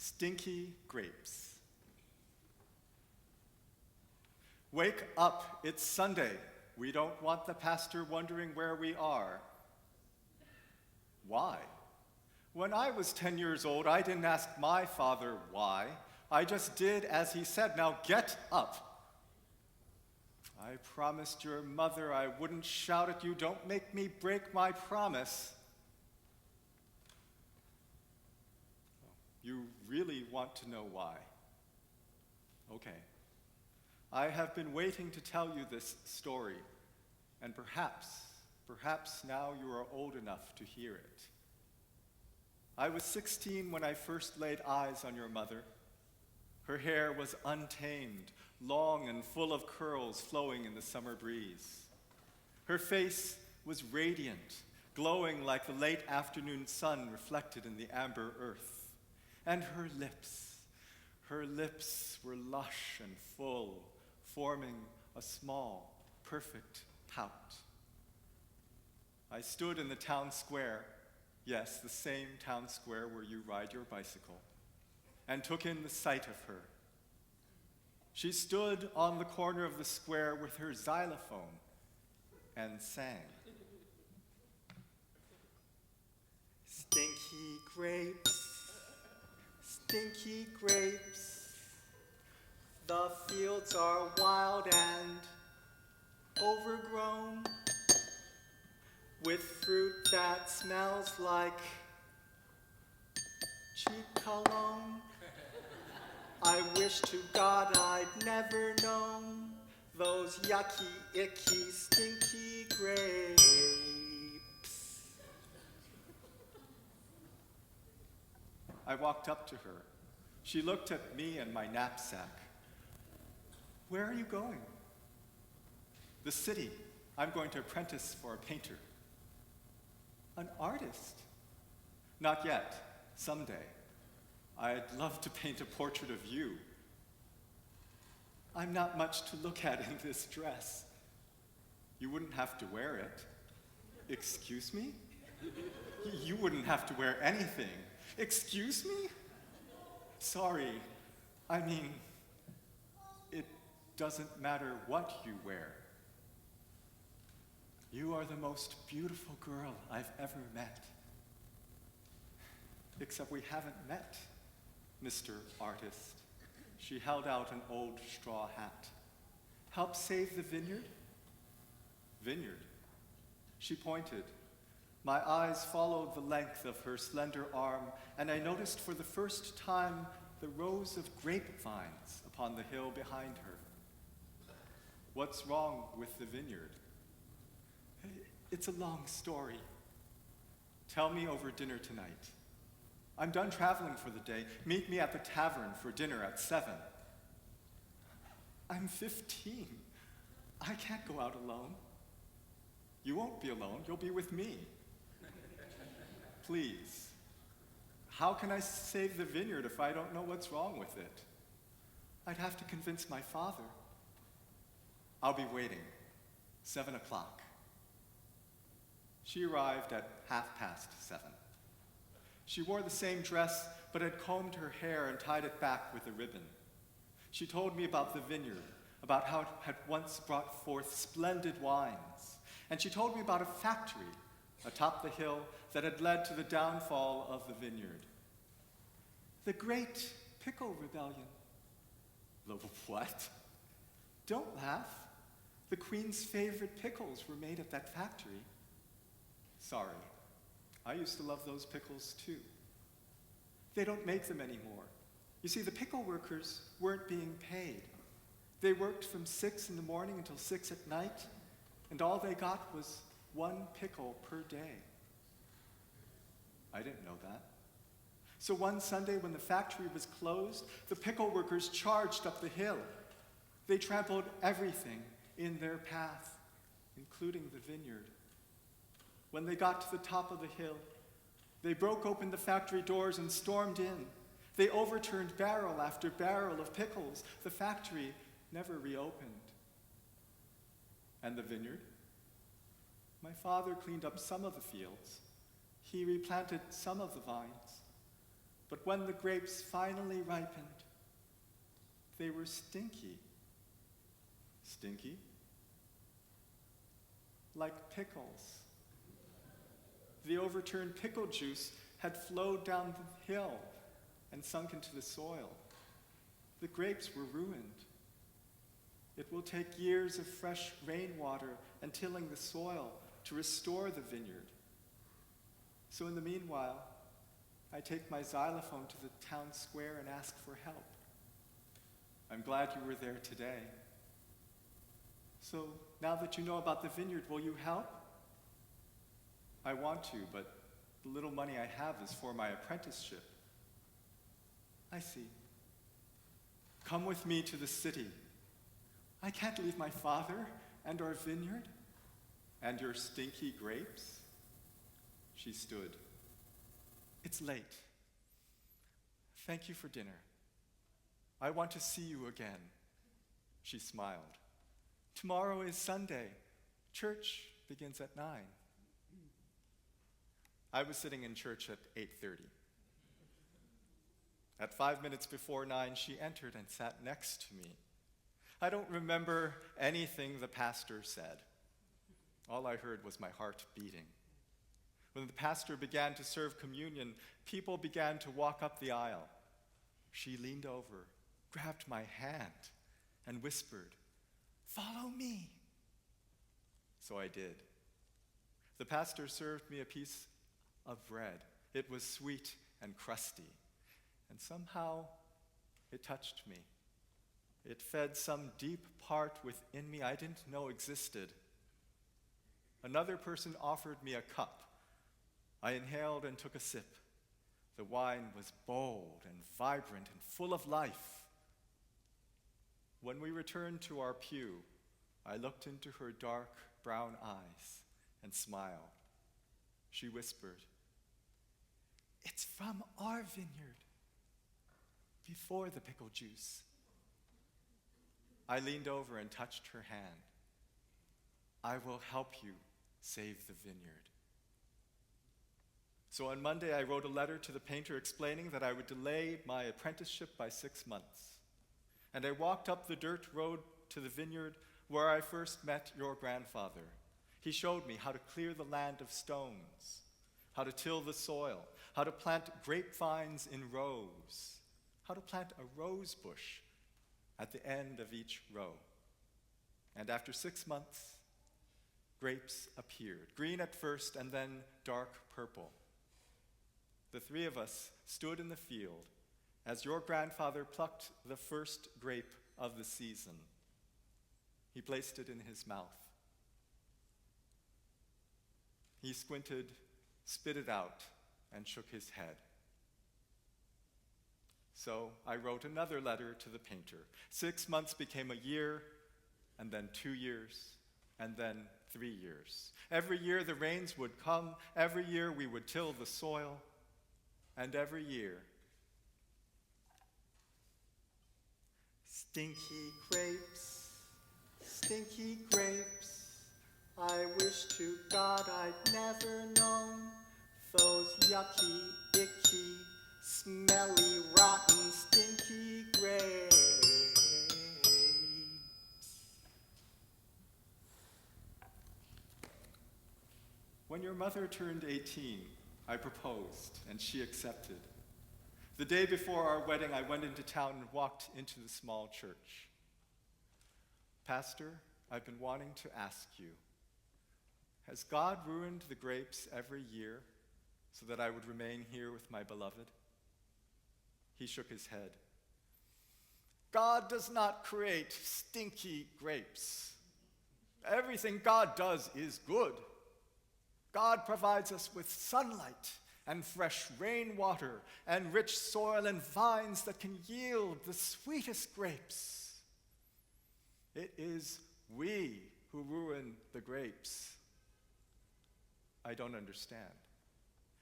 Stinky Grapes. Wake up, it's Sunday. We don't want the pastor wondering where we are. Why? When I was 10 years old, I didn't ask my father why. I just did as he said. Now get up. I promised your mother I wouldn't shout at you. Don't make me break my promise. You really want to know why? Okay. I have been waiting to tell you this story, and perhaps now you are old enough to hear it. I was 16 when I first laid eyes on your mother. Her hair was untamed, long and full of curls flowing in the summer breeze. Her face was radiant, glowing like the late afternoon sun reflected in the amber earth. And her lips were lush and full, forming a small, perfect pout. I stood in the town square, yes, the same town square where you ride your bicycle, and took in the sight of her. She stood on the corner of the square with her xylophone and sang. Stinky grapes, stinky grapes, the fields are wild and overgrown with fruit that smells like cheap cologne. I wish to God I'd never known those yucky, icky, stinky grapes. I walked up to her. She looked at me and my knapsack. Where are you going? The city. I'm going to apprentice for a painter. An artist? Not yet. Someday. I'd love to paint a portrait of you. I'm not much to look at in this dress. You wouldn't have to wear it. Excuse me? You wouldn't have to wear anything. Excuse me? Sorry. I mean, it doesn't matter what you wear. You are the most beautiful girl I've ever met. Except we haven't met, Mr. Artist. She held out an old straw hat. Help save the vineyard? Vineyard. She pointed. My eyes followed the length of her slender arm, and I noticed for the first time the rows of grapevines upon the hill behind her. What's wrong with the vineyard? It's a long story. Tell me over dinner tonight. I'm done traveling for the day. Meet me at the tavern for dinner at 7. I'm 15. I can't go out alone. You won't be alone. You'll be with me. Please. How can I save the vineyard if I don't know what's wrong with it? I'd have to convince my father. I'll be waiting. 7 o'clock. She arrived at 7:30. She wore the same dress, but had combed her hair and tied it back with a ribbon. She told me about the vineyard, about how it had once brought forth splendid wines. And she told me about a factory atop the hill that had led to the downfall of the vineyard. The Great Pickle Rebellion. The what? Don't laugh. The Queen's favorite pickles were made at that factory. Sorry. I used to love those pickles too. They don't make them anymore. You see, the pickle workers weren't being paid. They worked from 6 in the morning until 6 at night, and all they got was 1 pickle per day. I didn't know that. So one Sunday when the factory was closed, the pickle workers charged up the hill. They trampled everything in their path, including the vineyard. When they got to the top of the hill, they broke open the factory doors and stormed in. They overturned barrel after barrel of pickles. The factory never reopened. And the vineyard? My father cleaned up some of the fields. He replanted some of the vines. But when the grapes finally ripened, they were stinky. Stinky? Like pickles. The overturned pickle juice had flowed down the hill and sunk into the soil. The grapes were ruined. It will take years of fresh rainwater and tilling the soil to restore the vineyard. So in the meanwhile, I take my xylophone to the town square and ask for help. I'm glad you were there today. So now that you know about the vineyard, will you help? I want to, but the little money I have is for my apprenticeship. I see. Come with me to the city. I can't leave my father and our vineyard and your stinky grapes. She stood. It's late. Thank you for dinner. I want to see you again. She smiled. Tomorrow is Sunday. Church begins at 9. I was sitting in church at 8:30. At 5 minutes before 9, she entered and sat next to me. I don't remember anything the pastor said. All I heard was my heart beating. When the pastor began to serve communion, people began to walk up the aisle. She leaned over, grabbed my hand, and whispered, "Follow me." So I did. The pastor served me a piece of bread. It was sweet and crusty, and somehow it touched me. It fed some deep part within me I didn't know existed. Another person offered me a cup. I inhaled and took a sip. The wine was bold and vibrant and full of life. When we returned to our pew, I looked into her dark brown eyes and smiled. She whispered, "It's from our vineyard, before the pickle juice." I leaned over and touched her hand. "I will help you save the vineyard." So on Monday, I wrote a letter to the painter explaining that I would delay my apprenticeship by 6 months. And I walked up the dirt road to the vineyard where I first met your grandfather. He showed me how to clear the land of stones, how to till the soil, how to plant grapevines in rows, how to plant a rose bush at the end of each row. And after 6 months, grapes appeared, green at first and then dark purple. The 3 of us stood in the field as your grandfather plucked the first grape of the season. He placed it in his mouth. He squinted, spit it out, and shook his head. So I wrote another letter to the painter. 6 months became a year, and then 2 years, and then 3 years. Every year the rains would come, every year we would till the soil, and every year, stinky grapes, stinky grapes, I wish to God I'd never known those yucky, icky, smelly, rotten, stinky grapes. When your mother turned 18, I proposed, and she accepted. The day before our wedding, I went into town and walked into the small church. "Pastor, I've been wanting to ask you, has God ruined the grapes every year so that I would remain here with my beloved?" He shook his head. "God does not create stinky grapes. Everything God does is good. God provides us with sunlight and fresh rainwater and rich soil and vines that can yield the sweetest grapes. It is we who ruin the grapes." I don't understand.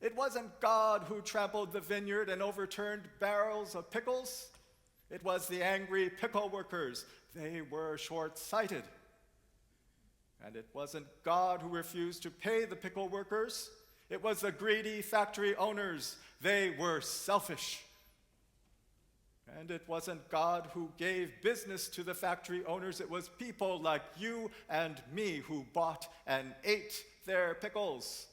It wasn't God who trampled the vineyard and overturned barrels of pickles. It was the angry pickle workers. They were short-sighted. And it wasn't God who refused to pay the pickle workers. It was the greedy factory owners. They were selfish. And it wasn't God who gave business to the factory owners. It was people like you and me who bought and ate their pickles.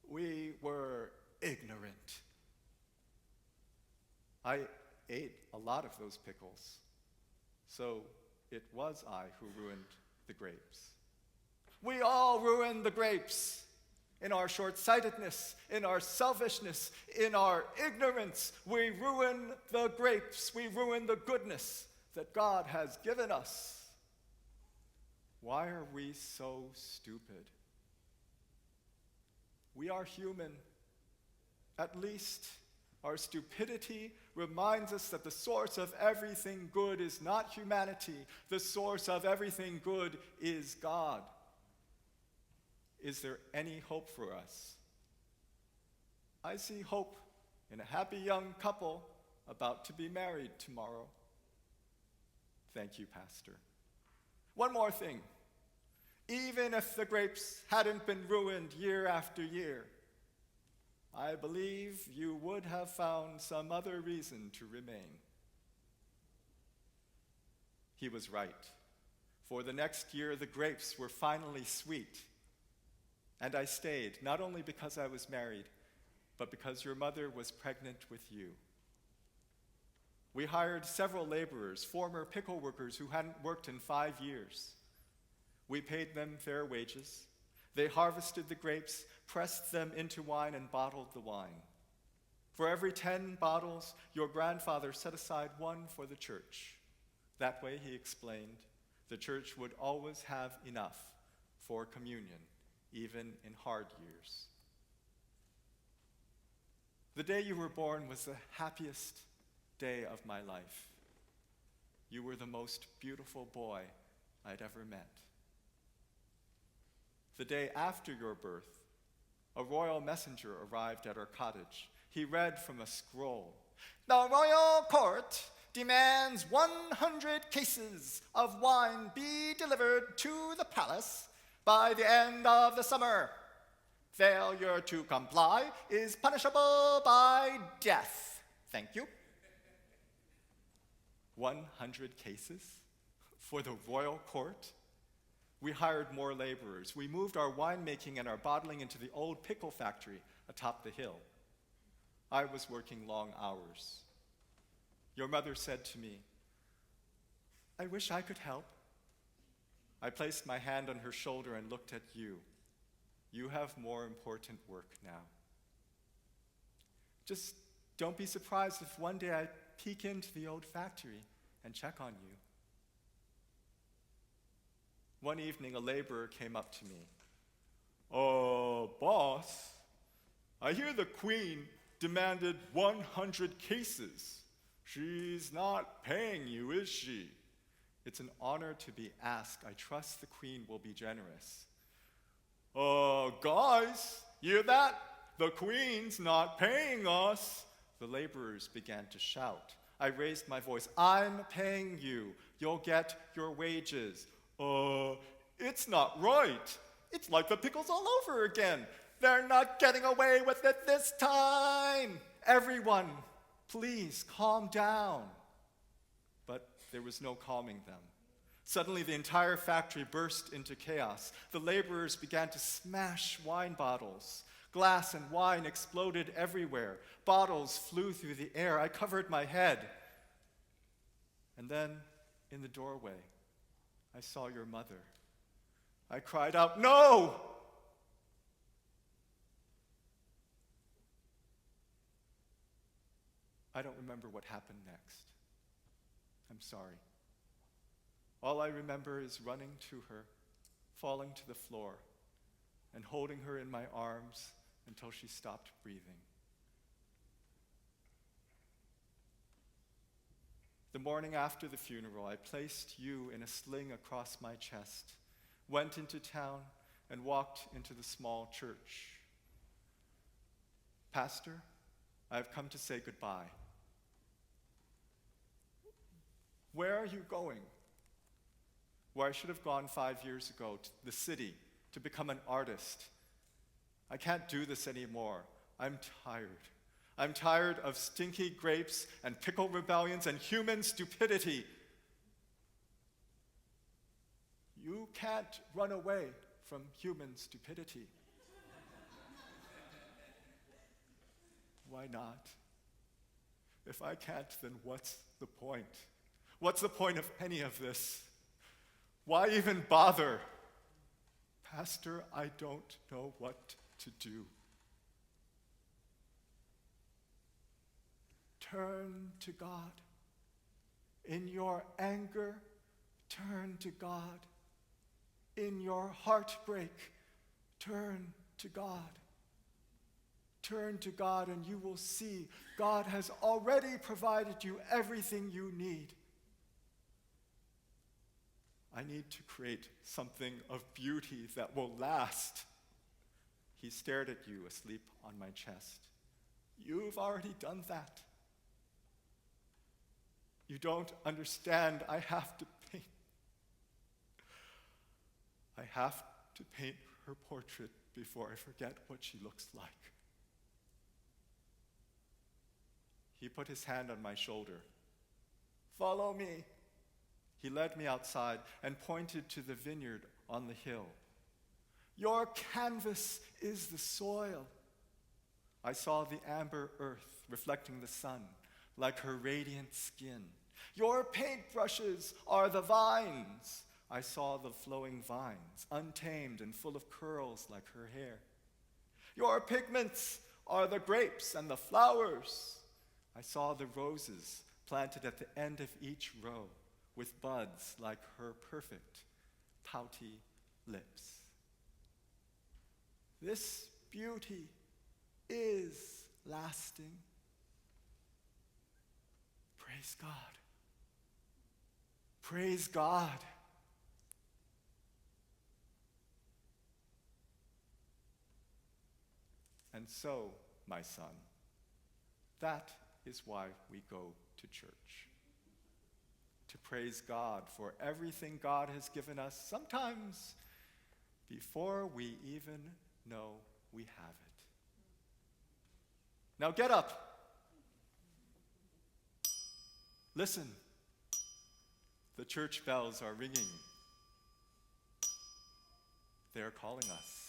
We were ignorant. I ate a lot of those pickles. So it was I who ruined the grapes. We all ruin the grapes. In our short-sightedness, in our selfishness, in our ignorance, we ruin the grapes. We ruin the goodness that God has given us. Why are we so stupid? We are human. At least our stupidity reminds us that the source of everything good is not humanity. The source of everything good is God. Is there any hope for us? I see hope in a happy young couple about to be married tomorrow. Thank you, Pastor. One more thing. Even if the grapes hadn't been ruined year after year, I believe you would have found some other reason to remain. He was right. For the next year, the grapes were finally sweet. And I stayed, not only because I was married, but because your mother was pregnant with you. We hired several laborers, former pickle workers who hadn't worked in 5 years. We paid them fair wages. They harvested the grapes, pressed them into wine, and bottled the wine. For every 10 bottles, your grandfather set aside one for the church. That way, he explained, the church would always have enough for communion, even in hard years. The day you were born was the happiest day of my life. You were the most beautiful boy I'd ever met. The day after your birth, a royal messenger arrived at our cottage. He read from a scroll. The royal court demands 100 cases of wine be delivered to the palace by the end of the summer. Failure to comply is punishable by death. Thank you. 100 cases for the royal court? We hired more laborers. We moved our winemaking and our bottling into the old pickle factory atop the hill. I was working long hours. Your mother said to me, I wish I could help. I placed my hand on her shoulder and looked at you. You have more important work now. Just don't be surprised if one day I peek into the old factory and check on you. One evening, a laborer came up to me. Boss, I hear the queen demanded 100 cases. She's not paying you, is she? It's an honor to be asked. I trust the queen will be generous. Guys, you hear that? The queen's not paying us. The laborers began to shout. I raised my voice. I'm paying you. You'll get your wages. It's not right. It's like the pickles all over again. They're not getting away with it this time. Everyone, please calm down. But there was no calming them. Suddenly, the entire factory burst into chaos. The laborers began to smash wine bottles. Glass and wine exploded everywhere. Bottles flew through the air. I covered my head. And then, in the doorway, I saw your mother. I cried out, "No!" I don't remember what happened next. I'm sorry. All I remember is running to her, falling to the floor, and holding her in my arms until she stopped breathing. The morning after the funeral, I placed you in a sling across my chest, went into town, and walked into the small church. Pastor, I've come to say goodbye. Where are you going? Where I should have gone 5 years ago, to the city, to become an artist. I can't do this anymore. I'm tired. I'm tired of stinky grapes and pickle rebellions and human stupidity. You can't run away from human stupidity. Why not? If I can't, then what's the point? What's the point of any of this? Why even bother? Pastor, I don't know what to do. Turn to God. In your anger, turn to God. In your heartbreak, turn to God. Turn to God and you will see God has already provided you everything you need. I need to create something of beauty that will last. He stared at you asleep on my chest. You've already done that. You don't understand. I have to paint her portrait before I forget what she looks like. He put his hand on my shoulder. Follow me. He led me outside and pointed to the vineyard on the hill. Your canvas is the soil. I saw the amber earth reflecting the sun like her radiant skin. Your paintbrushes are the vines. I saw the flowing vines, untamed and full of curls like her hair. Your pigments are the grapes and the flowers. I saw the roses planted at the end of each row with buds like her perfect, pouty lips. This beauty is lasting. Praise God. Praise God. And so, my son, that is why we go to church. To praise God for everything God has given us, sometimes before we even know we have it. Now get up. Listen. The church bells are ringing. They're calling us.